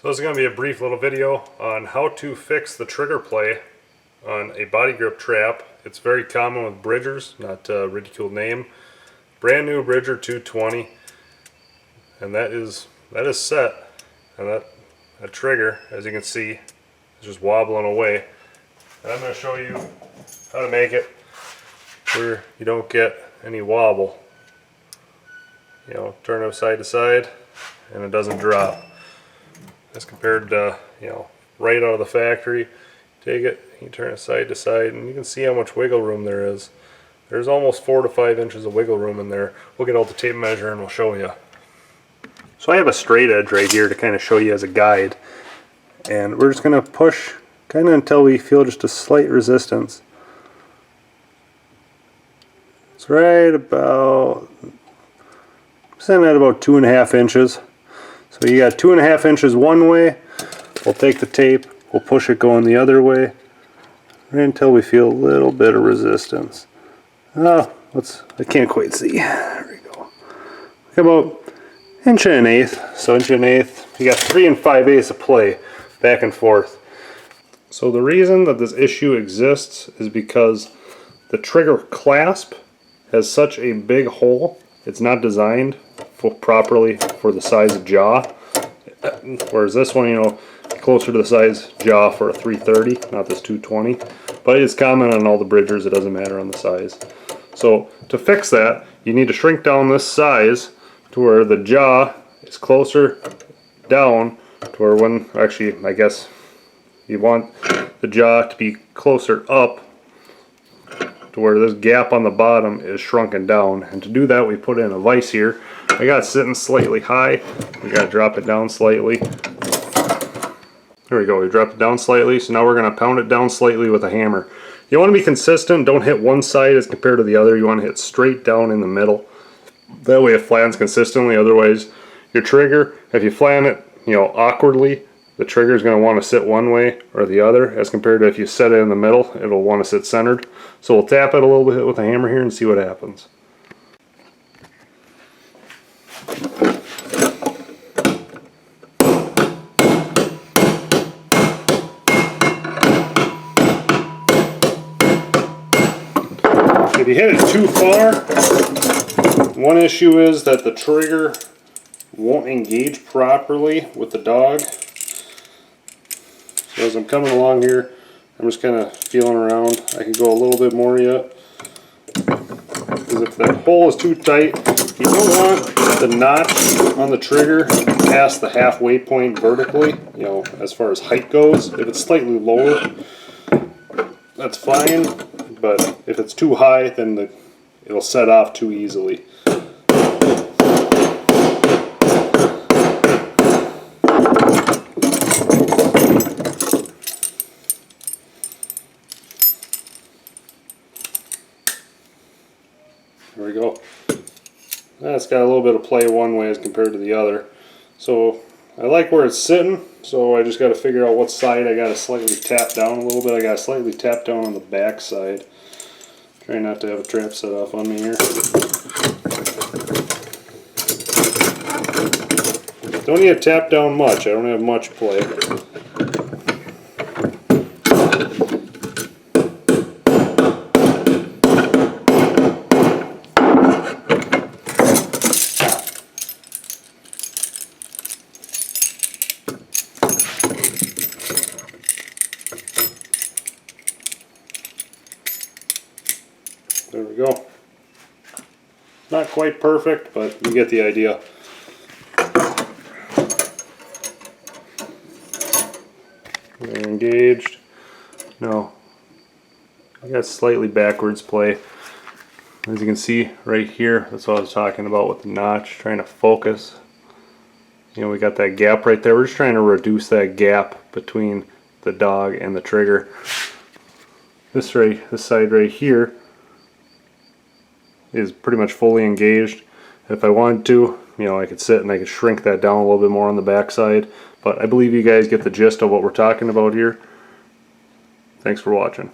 So this is going to be a brief little video on how to fix the trigger play on a body grip trap. It's very common with Bridgers, not a ridiculed name. Brand new Bridger 220, and that is set, and that trigger, as you can see, is just wobbling away. And I'm going to show you how to make it where you don't get any wobble. You know, turn it side to side and it doesn't drop. As compared to, you know, right out of the factory, take it, you turn it side to side, and you can see how much wiggle room there is. There's almost 4 to 5 inches of wiggle room in there. We'll get out the tape measure and we'll show you. So I have a straight edge right here to kind of show you as a guide, and we're just going to push kind of until we feel just a slight resistance. It's right about, sitting at about 2.5 inches. So you got 2.5 inches one way. We'll take the tape, we'll push it going the other way, right until we feel a little bit of resistance. I can't quite see. There we go. About 1 1/8. So 1 1/8. You got 3 5/8 of play, back and forth. So the reason that this issue exists is because the clasp has such a big hole. It's not designed properly for the size of jaw, whereas this one, you know, closer to the size jaw for a 330, not this 220. But it's common on all the Bridgers, it doesn't matter on the size. So to fix that, you need to shrink down this size to where the jaw is closer down to where when, actually I guess you want the jaw to be closer up to where this gap on the bottom is shrunken down. And to do that, we put in a vise here. I got it sitting slightly high. We got to drop it down slightly. There we go, we dropped it down slightly. So now we're going to pound it down slightly with a hammer. You want to be consistent. Don't hit one side as compared to the other. You want to hit straight down in the middle. That way it flattens consistently. Otherwise, your trigger, if you flatten it, you know, awkwardly, the trigger is going to want to sit one way or the other, as compared to if you set it in the middle, it'll want to sit centered. So we'll tap it a little bit with a hammer here and see what happens. If you hit it too far, one issue is that the trigger won't engage properly with the dog. So as I'm coming along here, I'm just kind of feeling around. I can go a little bit more yet. Because if that hole is too tight, you don't want the notch on the trigger past the halfway point vertically, you know, as far as height goes. If it's slightly lower, that's fine. But if it's too high, then it'll set off too easily. There we go. That's got a little bit of play one way as compared to the other. So I like where it's sitting, so I just got to figure out what side I got to slightly tap down a little bit. I got to slightly tap down on the back side. Try not to have a trap set off on me here. Don't need to tap down much. I don't have much play. There we go. Not quite perfect, but you get the idea. They're engaged. No, I got slightly backwards play. As you can see right here, that's what I was talking about with the notch, trying to focus. You know, we got that gap right there. We're just trying to reduce that gap between the dog and the trigger. This side right here is pretty much fully engaged. If I wanted to, you know, I could sit and I could shrink that down a little bit more on the back side. But I believe you guys get the gist of what we're talking about here. Thanks for watching.